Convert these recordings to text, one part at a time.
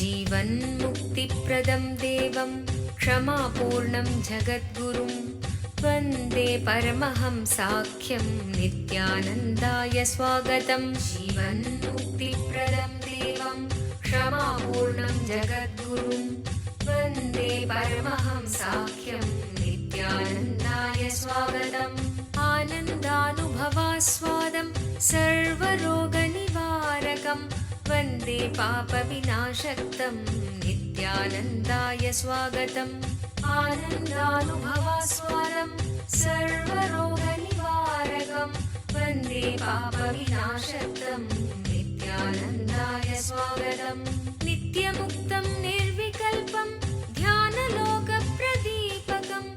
जीवन्मुक्तिप्रदं देवं क्षमापूर्णं जगद्गुरुं वन्दे परमहंसाख्यं नित्यानन्दाय स्वागतं। जीवन्मुक्तिप्रदं देवं क्षमापूर्णं जगद्गुरुं वन्दे परमहंसाख्यं नित्यानन्दाय स्वागतम्। आनन्दानुभवास्वादं सर्वरोगनिवारकं वन्दे पापविनाशक्तं नित्यानन्दाय स्वागतम्। आनन्दानुभवास्वादं सर्वरोगनिवारकं वन्दे पापविनाशक्तं नित्यानन्दाय स्वागतम्। नित्यमुक्तं निर्विकल्पं ध्यानलोकप्रदीपकम्।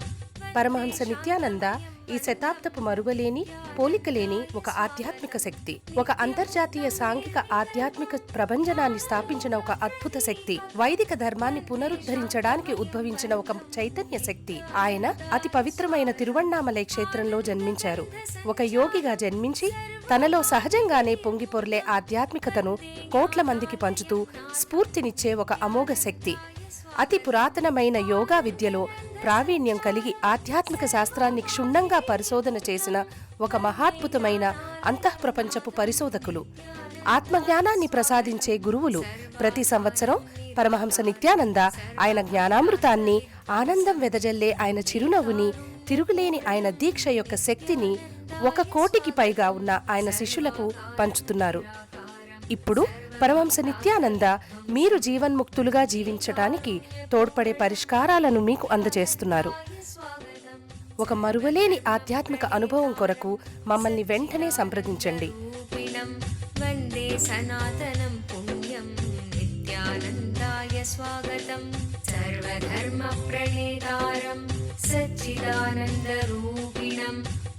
పరమహంస నిత్యానంద ఈ శతాబ్దపు మరువలేని పోలికలేని ఒక ఆధ్యాత్మిక శక్తి, ఒక అంతర్జాతీయ సాంఘిక ఆధ్యాత్మిక ప్రభంజనాన్ని స్థాపించిన ఒక అద్భుత శక్తి, వైదిక ధర్మాన్ని పునరుద్ధరించడానికి ఉద్భవించిన ఒక చైతన్య శక్తి. ఆయన అతి పవిత్రమైన తిరువణ్ణామలై క్షేత్రంలో జన్మించారు. ఒక యోగిగా జన్మించి తనలో సహజంగానే పొంగిపొర్లే ఆధ్యాత్మికతను కోట్ల మందికి పంచుతూ స్ఫూర్తినిచ్చే ఒక అమోఘ శక్తి. అతి పురాతనమైన యోగా విద్యలో ప్రావీణ్యం కలిగి ఆధ్యాత్మిక శాస్త్రాన్ని క్షుణ్ణంగా పరిశోధన చేసిన ఒక మహాద్భుతమైన అంతఃప్రపంచపు పరిశోధకులు, ఆత్మజ్ఞానాన్ని ప్రసాదించే గురువులు. ప్రతి సంవత్సరం పరమహంస నిత్యానంద ఆయన జ్ఞానామృతాన్ని, ఆనందం వెదజల్లే ఆయన చిరునవ్వుని, తిరుగులేని ఆయన దీక్ష యొక్క శక్తిని 1 కోటికి పైగా ఉన్న ఆయన శిష్యులకు పంచుతున్నారు. ఇప్పుడు పరమహంస నిత్యానంద మీరు జీవన్ముక్తులుగా జీవించటానికి తోడ్పడే పరిష్కారాలను మీకు అందజేస్తున్నారు. ఒక మరువలేని ఆధ్యాత్మిక అనుభవం కొరకు మమ్మల్ని వెంటనే సంప్రదించండి. వందే సనాతనం పుణ్యం నిత్యానందాయ స్వాగతం. సర్వధర్మ ప్రణేతారం సచ్చిదానంద రూపిణం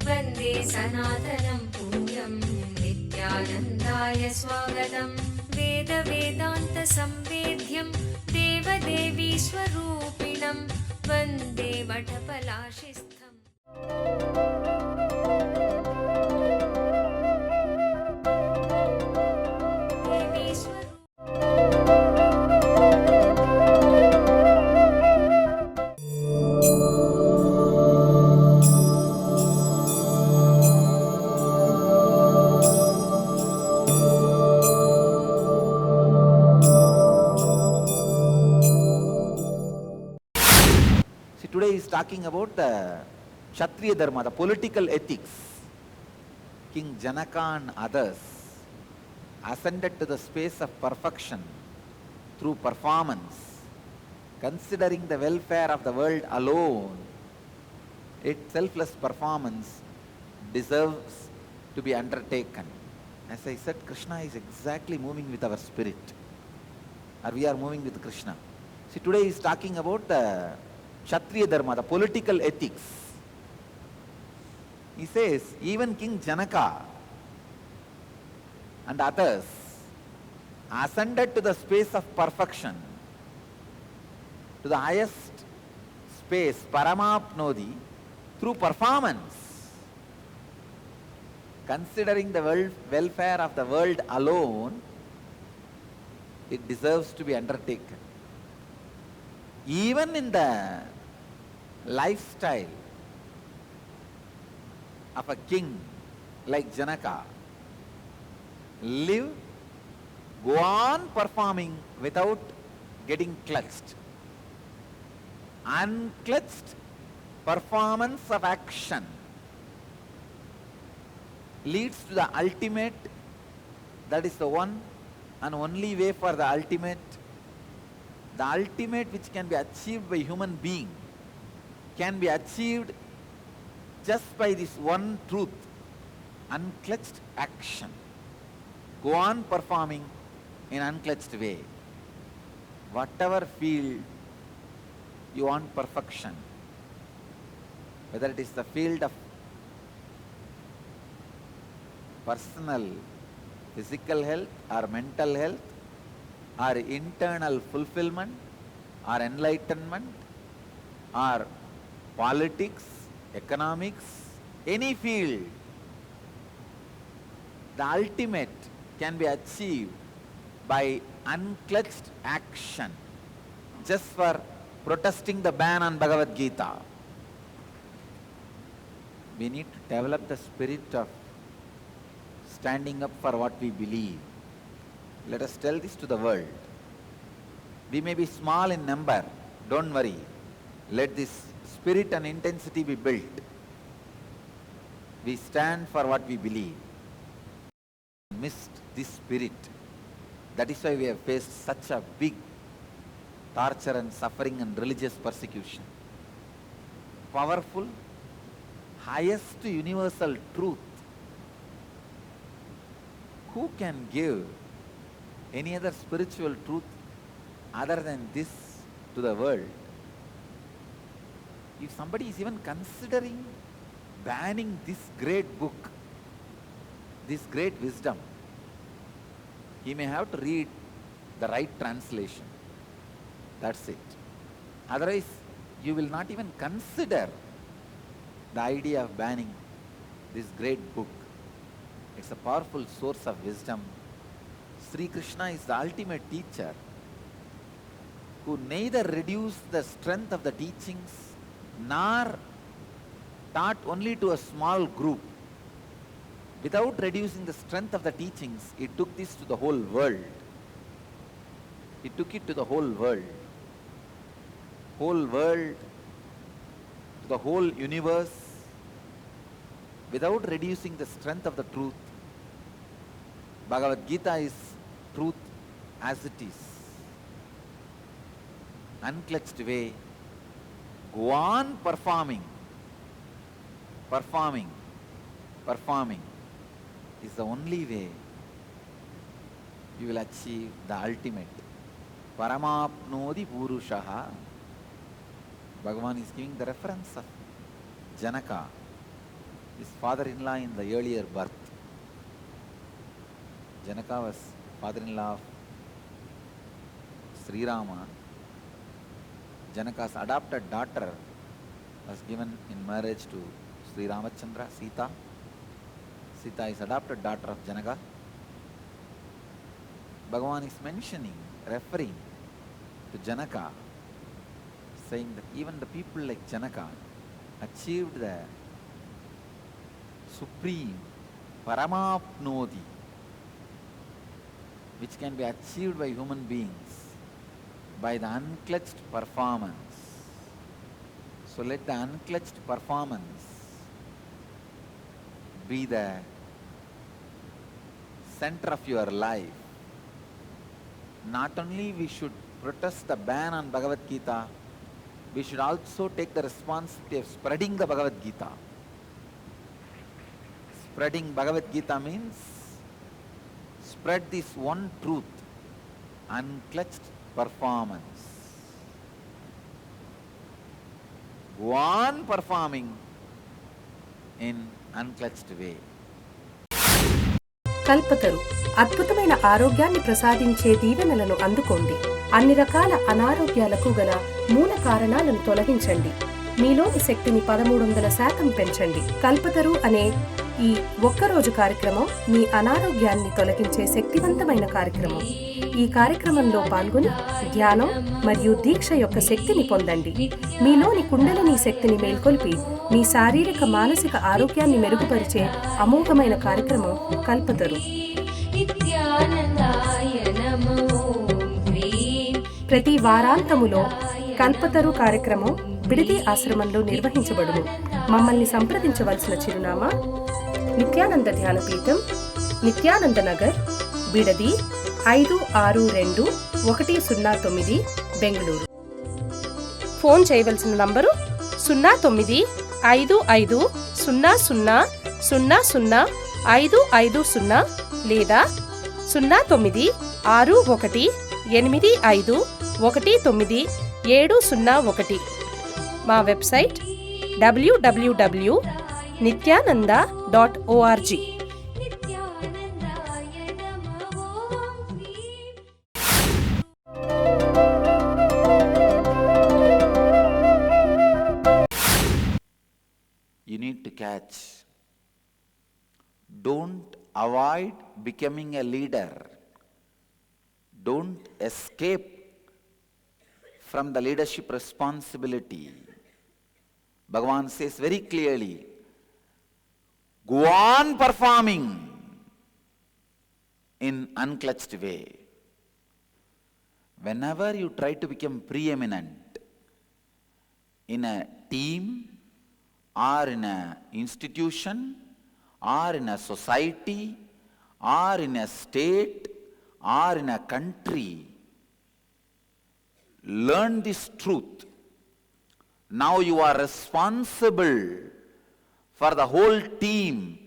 వందే సనాతనం పుణ్యం నిత్యానందాయ స్వాగతం. వేద వేదాంత సంవేద్యం దేవదేవీ స్వరూపిణం వందే వటపలాశిస్థం. Today is talking about the Kshatriya Dharma, the political ethics. King Janaka and others ascended to the space of perfection through performance, considering the welfare of the world alone. Its selfless performance deserves to be undertaken. As I said, Krishna is exactly moving with our spirit, or we are moving with Krishna. See, today is talking about the Kshatriya Dharma, the political ethics. He says, even King Janaka and others ascended to the space of perfection, to the highest space, Paramapnodi, through performance, considering the welfare of the world alone. It deserves to be undertaken. Even in the lifestyle of a king like Janaka, live, go on performing without getting clutched. Unclutched performance of action leads to the ultimate. That is the one and only way for the ultimate. The ultimate which can be achieved by human being can be achieved just by this one truth, unclutched action. Go on performing in unclutched way. Whatever field you want perfection, whether it is the field of personal, physical health or mental health, or internal fulfillment or enlightenment, or politics, economics, any field, the ultimate can be achieved by unclutched action, just for protesting the ban on Bhagavad Gita. We need to develop the spirit of standing up for what we believe. Let us tell this to the world. We may be small in number, don't worry. Let this spirit and intensity be built. We stand for what we believe. Missed this spirit. That is why we have faced such a big torture and suffering and religious persecution. Powerful, highest universal truth. Who can give any other spiritual truth other than this to the world? If somebody is even considering banning this great book, this great wisdom, he may have to read the right translation. That's it. Otherwise, you will not even consider the idea of banning this great book. It's a powerful source of wisdom. Sri Krishna is the ultimate teacher who neither reduced the strength of the teachings nor taught only to a small group. Without reducing the strength of the teachings, he took this to the whole world. He took it to the whole world. Whole world, to the whole universe, without reducing the strength of the truth. Bhagavad Gita is truth as it is. Unclutched way. Go on performing. Performing is the only way you will achieve the ultimate. Paramapnodi Purushaha. Bhagavan is giving the reference of Janaka, his father-in-law in the earlier birth. Janaka was father-in-law of Sri Rama. Janaka's adopted daughter was given in marriage to Sri Ramachandra, Sita. Sita is adopted daughter of Janaka. Bhagavan is mentioning, referring to Janaka, saying that even the people like Janaka achieved the supreme Paramapnodi, which can be achieved by human beings by the unclutched performance. So let the unclutched performance be the center of your life. Not only we should protest the ban on Bhagavad Gita, we should also take the responsibility of spreading the Bhagavad Gita. Spreading Bhagavad Gita means spread this one truth, unclutched performance. Go on performing in unclutched way. Kalpataru అద్భుతమైన ఆరోగ్యాన్ని ప్రసాదించే దీవెనలను అందుకోండి. అన్ని రకాల అనారోగ్యాలకు గల మూల కారణాలను తొలగించండి. మీలోని శక్తిని 1300% పెంచండి. కల్పతరు అనే ఈ ఒక్కరోజు కార్యక్రమం మీ అనారోగ్యాన్ని తొలగించే శక్తివంతమైన కార్యక్రమం. ఈ కార్యక్రమంలో పాల్గొని ధ్యానం మరియు దీక్ష యొక్క శక్తిని పొందండి. మీలోని కుండలిని శక్తిని మేల్కొల్పి మీ శారీరక మానసిక ఆరోగ్యాన్ని మెరుగుపరిచే అమోఘమైన కార్యక్రమం కల్పతరు. ప్రతి వారాంతములో కల్పతరు కార్యక్రమం బిడిది ఆశ్రమంలో నిర్వహించబడును. మమ్మల్ని సంప్రదించవలసిన చిరునామా నిత్యానంద ధ్యానపీఠం, నిత్యానంద నగర్, బిడది 562109, బెంగళూరు. ఫోన్ చేయవలసిన నంబరు 095500000550 లేదా 096185190701. మా website www.nithyananda.org. You need to catch. Don't avoid becoming a leader. Don't escape from the leadership responsibility. Bhagavan says very clearly, go on performing in unclutched way. Whenever you try to become preeminent in a team or in an institution or in a society or in a state or in a country, learn this truth. Now you are responsible for the whole team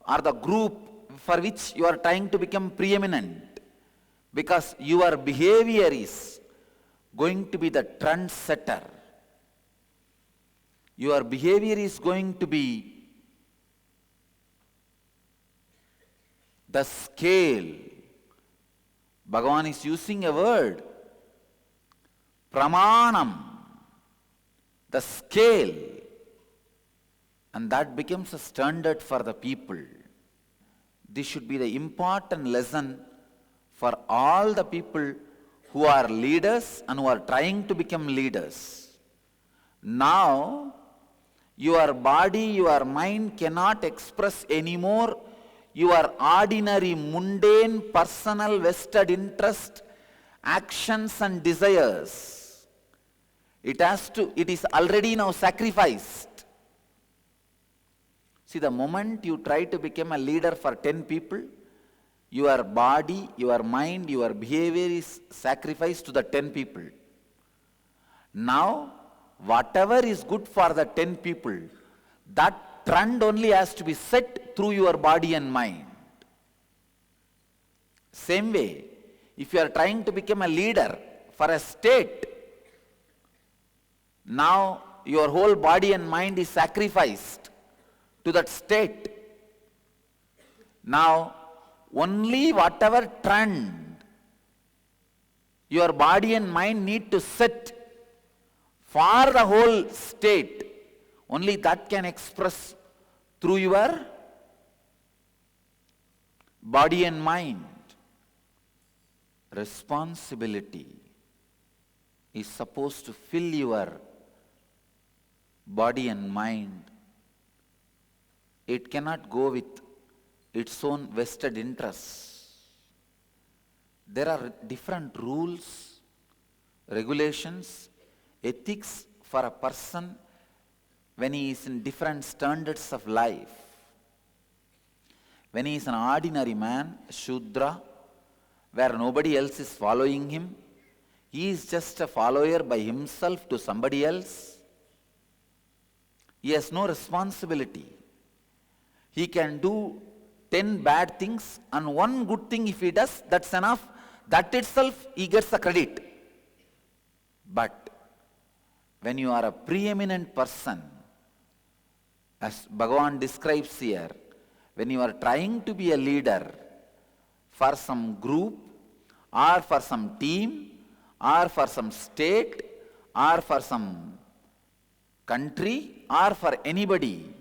or the group for which you are trying to become preeminent, because your behavior is going to be the trendsetter. Your behavior is going to be the scale. Bhagavan is using a word, pramanam, the scale, and that becomes a standard for the people. This should be the important lesson for all the people who are leaders and who are trying to become leaders. Now, your body, your mind cannot express anymore your ordinary, mundane, personal, vested interest, actions and desires. It is already now sacrificed. See, the moment you try to become a leader for 10 people, your body, your mind, your behavior is sacrificed to the 10 people. Now, whatever is good for the 10 people, that trend only has to be set through your body and mind. Same way, if you are trying to become a leader for a state, now your whole body and mind is sacrificed to that state. Now, only whatever trend your body and mind need to set for the whole state, only that can express through your body and mind. Responsibility is supposed to fill your body and mind. It cannot go with its own vested interests. There are different rules, regulations, ethics for a person when he is in different standards of life. When he is an ordinary man, Shudra, where nobody else is following him, he is just a follower by himself to somebody else. He has no responsibility. He can do 10 bad things and one good thing if he does, that's enough. That itself he gets the credit. But when you are a preeminent person, as Bhagavan describes here, when you are trying to be a leader for some group or for some team or for some state or for some country or for anybody,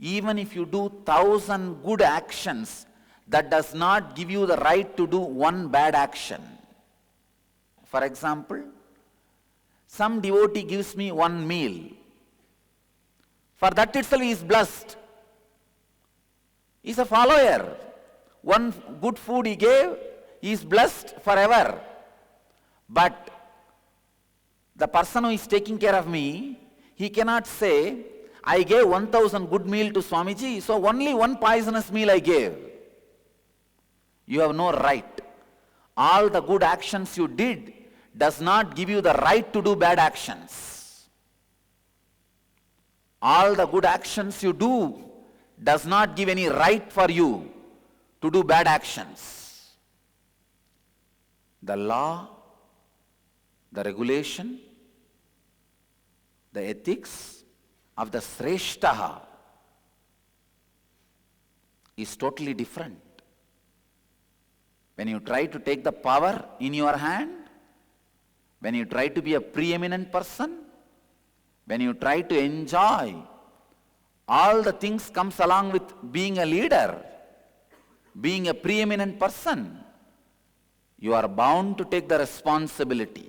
even if you do 1,000 good actions, that does not give you the right to do one bad action. For example, some devotee gives me one meal. For that itself he is blessed. He is a follower. One good food he gave, he is blessed forever. But the person who is taking care of me, he cannot say, I gave 1,000 good meal to Swamiji, so only one poisonous meal I gave. You have no right. All the good actions you did does not give you the right to do bad actions. All the good actions you do does not give any right for you to do bad actions. The law, the regulation, the ethics of the Sreshtaha is totally different. When you try to take the power in your hand, when you try to be a preeminent person, when you try to enjoy all the things comes along with being a leader, being a preeminent person, you are bound to take the responsibility.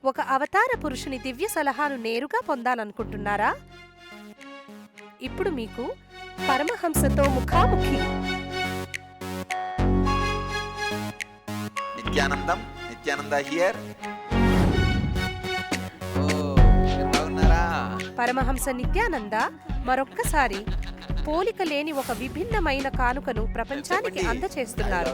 ఒక అవతార పురుషుని దివ్య సలహాను నేరుగా పొందాలనుకుంటున్నారా? ఇప్పుడు మీకు పరమహంసతో ముఖాముఖి. Nityananda here. Paramahamsa Nityananda మరొక్కసారి పోలిక లేని ఒక విభిన్నమైన కానుకను ప్రపంచానికి అందచేస్తున్నారు.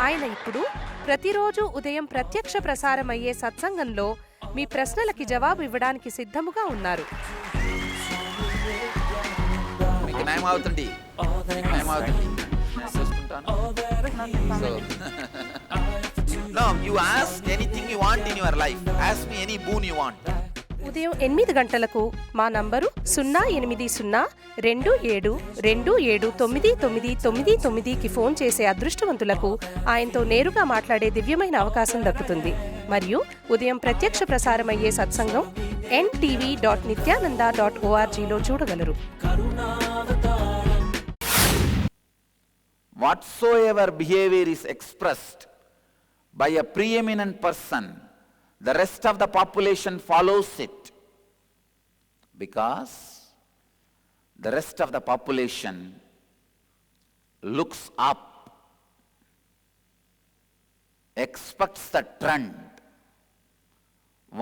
ఆయన ఇప్పుడు ప్రతిరోజు ఉదయం ప్రత్యక్ష ప్రసారమయ్యే సత్సంగంలో మీ ప్రశ్నలకి జవాబు ఇవ్వడానికి సిద్ధముగా ఉన్నారు. No, you ask anything you want in your life. Ask me any boon you want. ఉదయం 8 గంటలకు మా నంబరు 08027279999కి ఫోన్ చేసే అదృష్టవంతులకు ఆయనతో నేరుగా మాట్లాడే దివ్యమైన అవకాశం దక్కుతుంది. మరియు ఉదయం ప్రత్యక్ష ప్రసారమయ్యే సత్సంగం ntv.nithyananda.org లో చూడగలరు. Whatsoever behavior is expressed by a preeminent person, the rest of the population follows it, because the rest of the population looks up, expects the trend,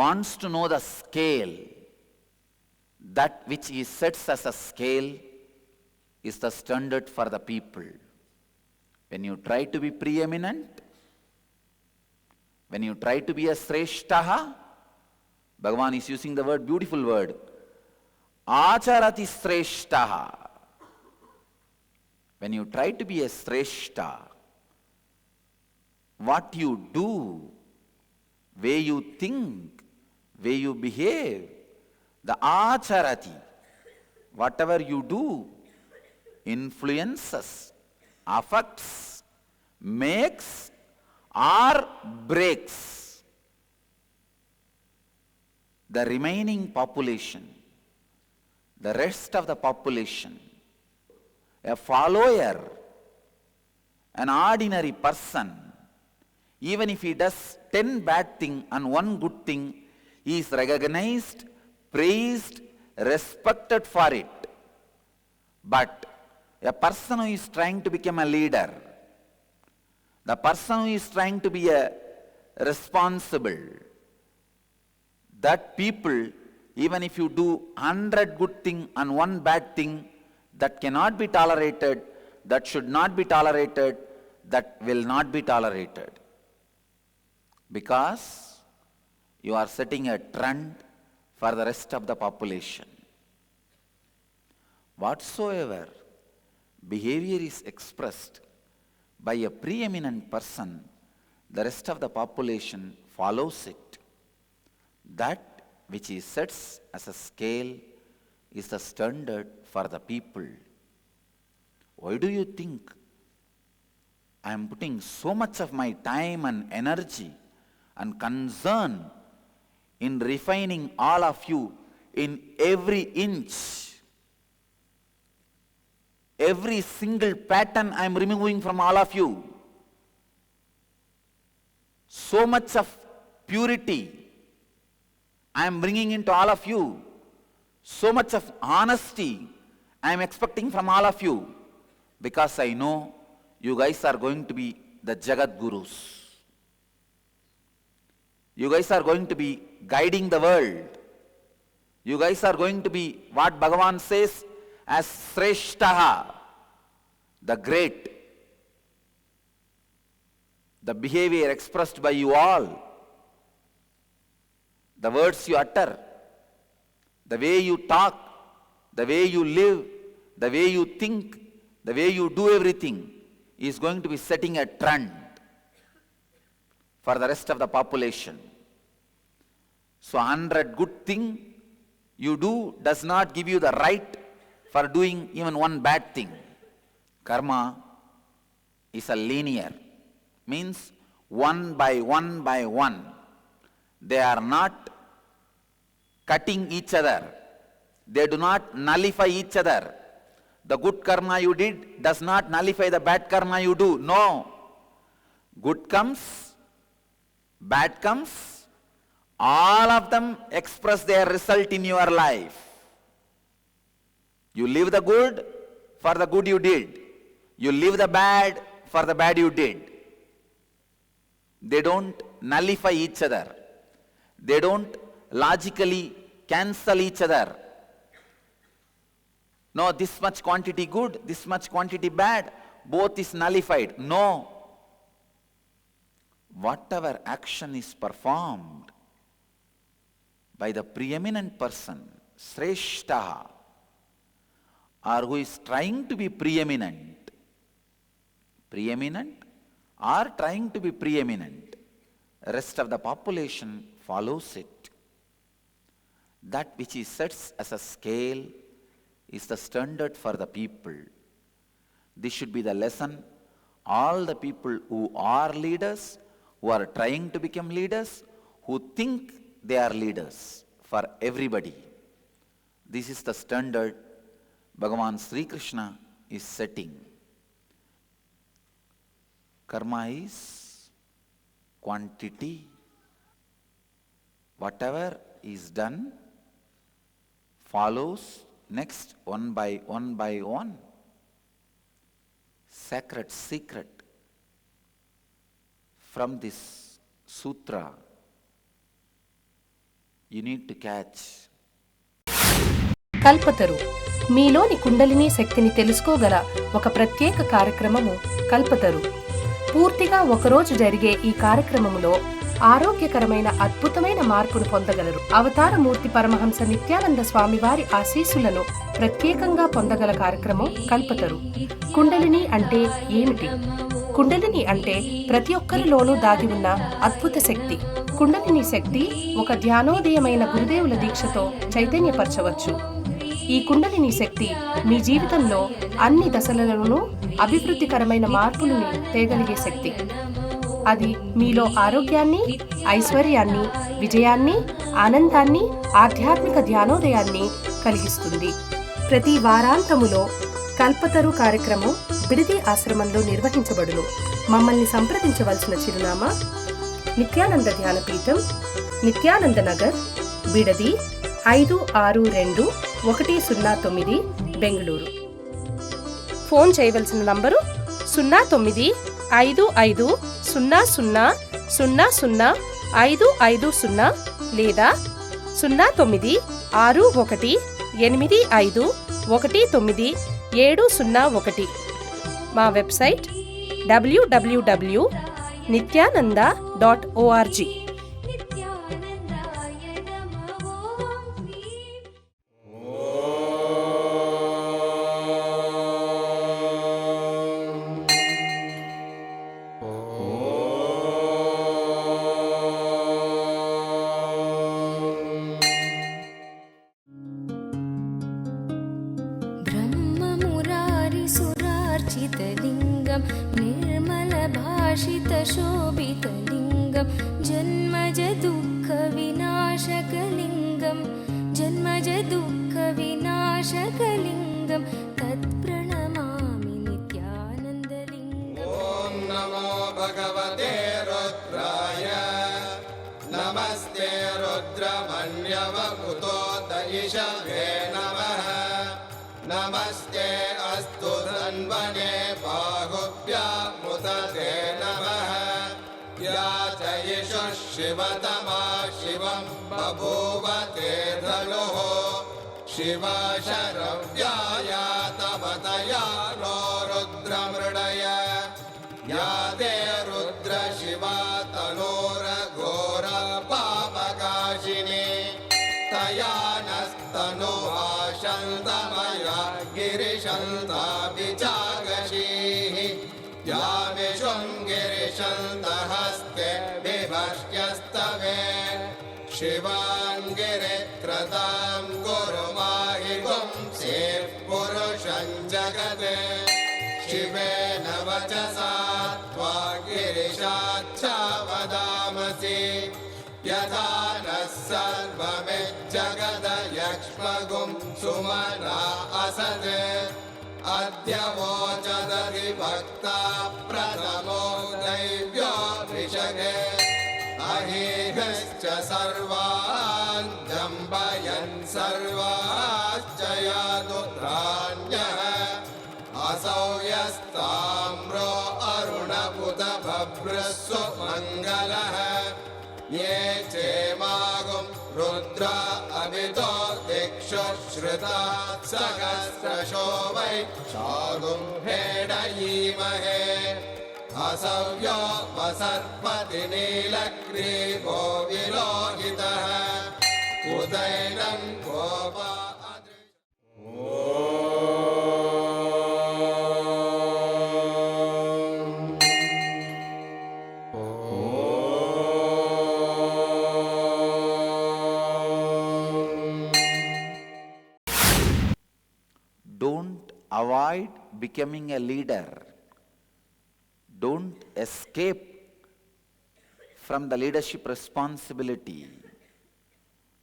wants to know the scale. That which he sets as a scale is the standard for the people. When you try to be preeminent, when you try to be a sreshtaha, Bhagavan is using the word, beautiful word, acharati sreshtaha. When you try to be a sreshta, what you do, way you think, way you behave, the acharati, whatever you do, influences, affects, makes or breaks the remaining population, the rest of the population. A follower, an ordinary person, even if he does 10 bad things and 1 good thing, he is recognized, praised, respected for it. But a person who is trying to become a leader, the person who is trying to be a responsible, that people, even if you do 100 good things and 1 bad thing, that cannot be tolerated, that should not be tolerated, that will not be tolerated. Because you are setting a trend for the rest of the population. Whatsoever behavior is expressed by a preeminent person, the rest of the population follows it. That which he sets as a scale is the standard for the people. Why do you think I am putting so much of my time and energy and concern in refining all of you in every inch? Every single pattern I am removing from all of you. So much of purity I am bringing into all of you. So much of honesty I am expecting from all of you. Because I know you guys are going to be the Jagat Gurus. You guys are going to be guiding the world. You guys are going to be what Bhagavan says as Sreshtaha, the great. The behavior expressed by you all, the words you utter, the way you talk, the way you live, the way you think, the way you do everything is going to be setting a trend for the rest of the population. So 100 good things you do does not give you the right for doing even 1 bad thing. Karma is a linear, means 1 by 1 by 1. They are not cutting each other. They do not nullify each other. The good karma you did does not nullify the bad karma you do. No. Good comes, bad comes, all of them express their result in your life. You live the good for the good you did. You live the bad for the bad you did. They don't nullify each other. They don't logically cancel each other. No, this much quantity good, this much quantity bad, both is nullified. No. Whatever action is performed by the preeminent person, Sreshtaha, or who is trying to be preeminent or trying to be preeminent, rest of the population follows it. That which he sets as a scale is the standard for the people. This should be the lesson. All the people who are leaders, who are trying to become leaders, who think they are leaders, for everybody. This is the standard Bhagavan Sri Krishna is setting. Karma is quantity. Whatever is done follows next one by one. Sacred secret from this sutra you need to catch. Kalpataru మీలోని కుండలిని శక్తిని తెలుసుకోగల ఒక ప్రత్యేక కార్యక్రమము కల్పతరు. పూర్తిగా ఒకరోజు జరిగే ఈ కార్యక్రమములో ఆరోగ్యకరమైన అద్భుతమైన మార్పును పొందగలరు. అవతారమూర్తి పరమహంస నిత్యానంద స్వామి వారి ఆశీస్సులను ప్రత్యేకంగా పొందగల కార్యక్రమం కల్పతరు. కుండలిని అంటే ఏమిటి? కుండలిని అంటే ప్రతి ఒక్కరిలోనూ దాగి ఉన్న అద్భుత శక్తి. కుండలిని శక్తి ఒక ధ్యానోదయమైన గురుదేవుల దీక్షతో చైతన్యపరచవచ్చు. ఈ కుండలిని శక్తి మీ జీవితంలో అన్ని దశలలోనూ అభివృద్ధికరమైన మార్పులను తేగలిగే శక్తి. అది మీలో ఆరోగ్యాన్ని, ఐశ్వర్యాన్ని, విజయాన్ని, ఆనందాన్ని, ఆధ్యాత్మిక ధ్యానోదయాన్ని కలిగిస్తుంది. ప్రతి వారాంతములో కల్పతరు కార్యక్రమం బిడిది ఆశ్రమంలో నిర్వహించబడును. మమ్మల్ని సంప్రదించవలసిన చిరునామా నిత్యానంద ధ్యానపీఠం, నిత్యానంద నగర్, బిడది 562109, బెంగళూరు. ఫోన్ చేయవలసిన నంబరు 095500000550 లేదా 098185190701. మా వెబ్సైట్ www.nithyananda.org. ब्रह्ममुरारिसुरार्चितलिङ्गं निर्मलभाषितशोभितलिङ्गं जन्मजदुःखविनाशकलिङ्गं जन्मजदुःखविनाशकलिङ्गं तत्प्रणमामि नित्यानन्दलिङ्गम्. ॐ नमो भगवते रुद्राय नमस्ते रुद्रमन्यवकुतो दयिषवे नमः नमस्ते अस्तु धन्वने बाहुभ्यामुदते नमः या जयिषुः शिवतमा शिवं बभूव ते धनुः शिवा शरव्याया तपतया नो रुद्रमृडय या ते रुद्र शिवा तनूरघोर पापकाशिनी तया नस्तनुः शान्तमया गिरिशन्ताभिचागशीः या विशृङ्गिरिशन्तहस्ते विभष्ट्यस्तवे शिवाङ्गिरित्रतां कुरु माहि पुंसेः पुरुषं जगते शिवेन वचसा त्वा गिरिशाच्छा वदामसि यथा नः सर्वमिज्जगदयक्ष्मगुं सुमना असते अद्य वोचदधिभक्ता प्रथमो दैव्यो ऋषगे अहेहश्च सर्वान् जम्बयन् सर्वाश्च यादुत्राण्यः असौ यस्ताम्रो अरुणपुत भभ्रस्व मङ्गलः ये चेमागुं रुद्र अभितो दिक्षु श्रुता सहस्रशो वै शागुं भेडयीमहे असव्यो वसर्पति नीलग्रीवो विलोहितः उदैनं Gopa Don't avoid becoming a leader. Don't escape from the leadership responsibility.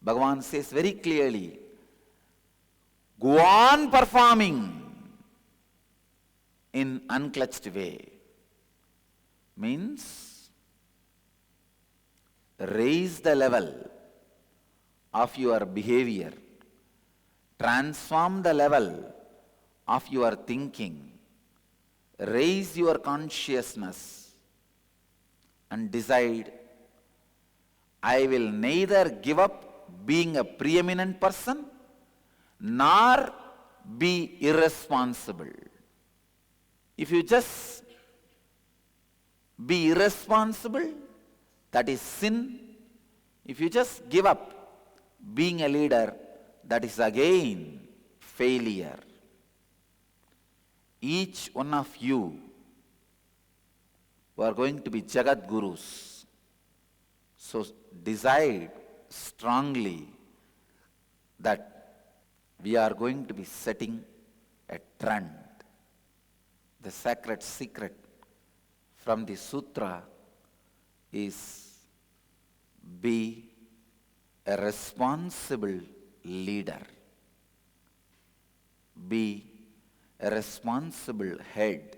Bhagavan says very clearly, go on performing in unclutched way. Means raise the level of your behavior, transform the level of your thinking, raise your consciousness and decide, I will neither give up being a preeminent person nor be irresponsible. If you just be irresponsible, that is sin. If you just give up being a leader, that is again failure. Each one of you who are going to be Jagat Gurus, so decide strongly that we are going to be setting a trend. The sacred secret from the sutra is be a responsible leader. Be a responsible head.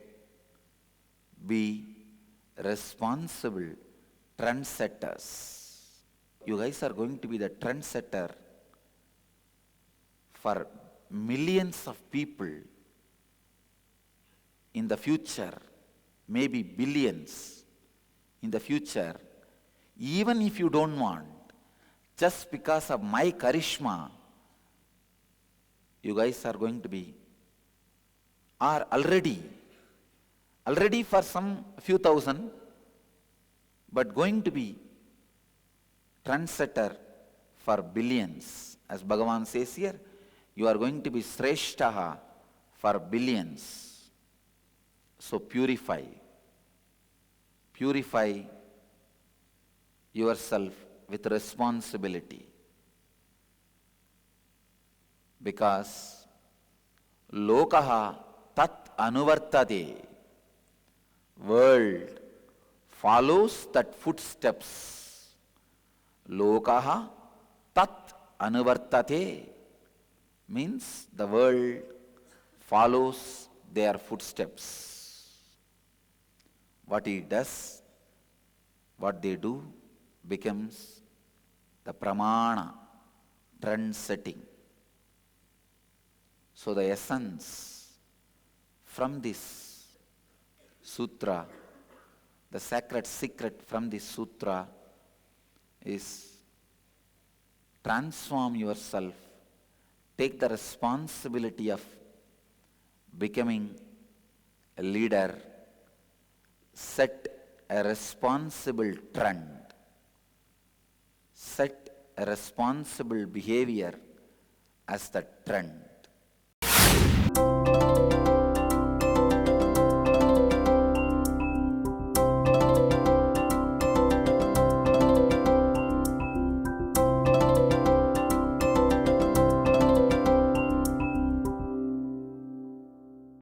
Be responsible trendsetters. You guys are going to be the trendsetter for millions of people in the future, maybe billions in the future. Even if you don't want, just because of my charisma, you guys are going to be, are already for some few thousand, but going to be trendsetter for billions. As Bhagavan says here, you are going to be Sreshtaha for billions. So purify yourself with responsibility, because lokaha tat anuvartate, world follows that footsteps. Lokaha tat anuvartate means the world follows their footsteps. What he does, what they do, becomes the pramana, trend setting. So the essence from this sutra, the sacred secret from this sutra is transform yourself, take the responsibility of becoming a leader, set a responsible trend, set a responsible behavior as the trend.